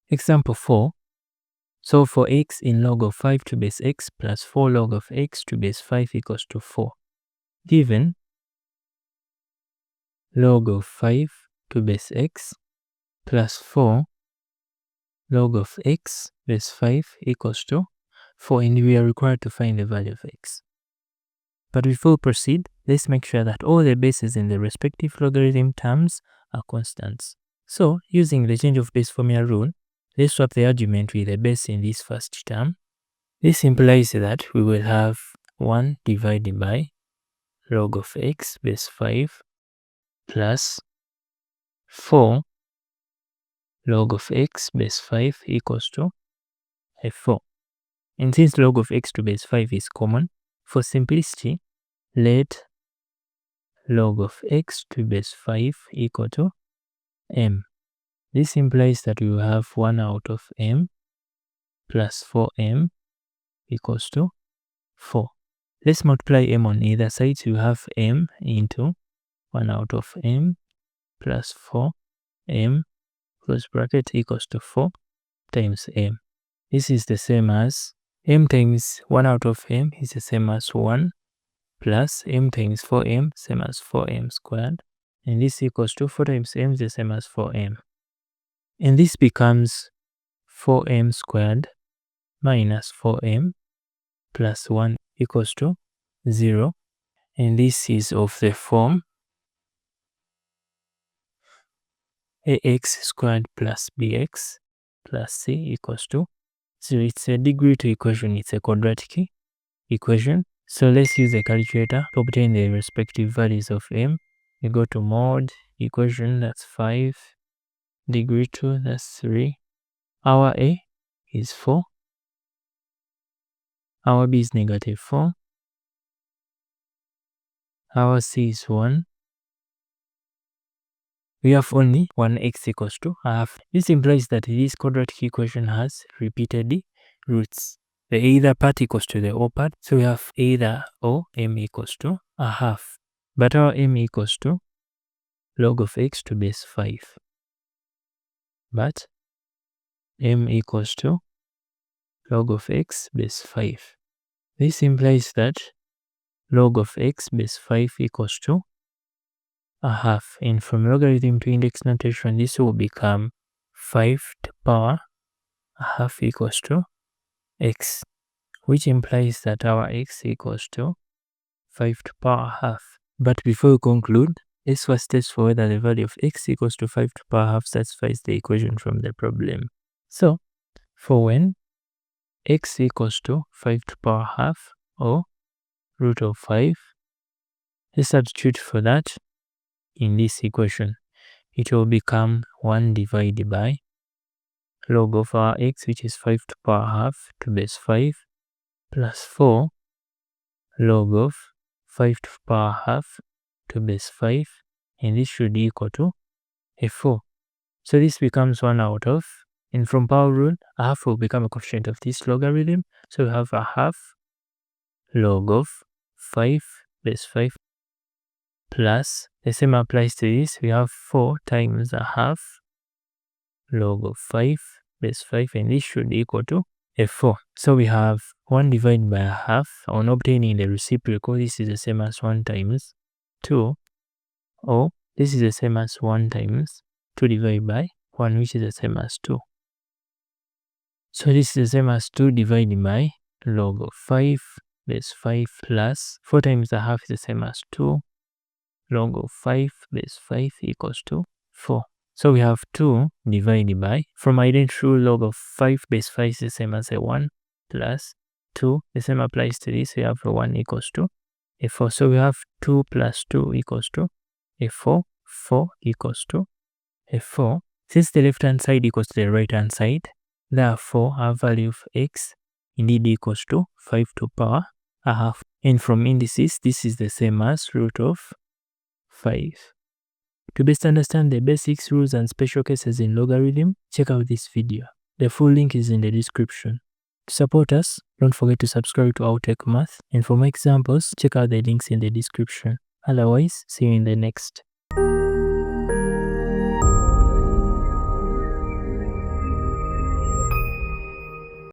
Example 4. Solve for x in log of 5 to base x plus 4 log of x to base 5 equals to 4. Given log of 5 to base x plus 4 log of x base 5 equals to 4, and we are required to find the value of x. But before we proceed, let's make sure that all the bases in the respective logarithm terms are constants. So, using the change of base formula rule, let's swap the argument with the base in this first term. This implies that we will have 1 divided by log of x base 5 plus 4 log of x base 5 equals to 4. And since log of x to base 5 is common, for simplicity, let log of x to base 5 equal to m. This implies that we will have 1 out of m plus 4m equals to 4. Let's multiply m on either side, so you have m into 1 out of m plus 4m close bracket equals to 4 times m. This is the same as m times 1 out of m is the same as 1 plus m times 4m same as 4m squared, and this equals to 4 times m is the same as 4m. And this becomes 4m squared minus 4m plus 1 equals to 0. And this is of the form ax squared plus bx plus c equals to 0. It's a degree two equation, it's a quadratic equation. So let's use a calculator to obtain the respective values of m. We go to mod equation, that's 5, degree 2, that's 3. Our a is 4. Our b is negative 4. Our c is 1. We have only one x equals to half. This implies that this quadratic equation has repeated roots. The either part equals to the o part, so we have either o m equals to a half. But our m equals to log of x to base 5. But m equals to log of x base 5. This implies that log of x base 5 equals to a half, and from logarithm to index notation, this will become 5 to power a half equals to x, which implies that our x equals to 5 to power half. But before we conclude, let's first test for whether the value of x equals to 5 to power half satisfies the equation from the problem. So, for when x equals to 5 to power half or root of 5, let's substitute for that in this equation. It will become 1 divided by log of our x, which is 5 to power half to base 5, plus 4 log of 5 to power half to base 5, and this should equal to a 4. So this becomes 1 out of, and from power rule, a half will become a coefficient of this logarithm. So we have a half log of 5 base 5 plus, the same applies to this, we have 4 times a half log of 5 base 5, and this should equal to a 4. So we have 1 divided by a half. On obtaining the reciprocal, this is the same as 1 times 2, or this is the same as 1 times 2 divided by 1, which is the same as 2. So this is the same as 2 divided by log of 5 base 5 plus 4 times a half is the same as 2 log of 5 base 5 equals to 4. So we have 2 divided by, from identity rule, log of 5 base 5 is the same as a 1 plus 2. The same applies to this. We have a 1 equals to a 4. So we have 2 plus 2 equals to a 4. 4 equals to a 4. Since the left hand side equals to the right hand side, therefore our value of x indeed equals to 5 to power a half. And from indices, this is the same as root of 5. To best understand the basics, rules, and special cases in logarithm, check out this video. The full link is in the description. To support us, don't forget to subscribe to Outek Math, and for more examples, check out the links in the description. Otherwise, see you in the next.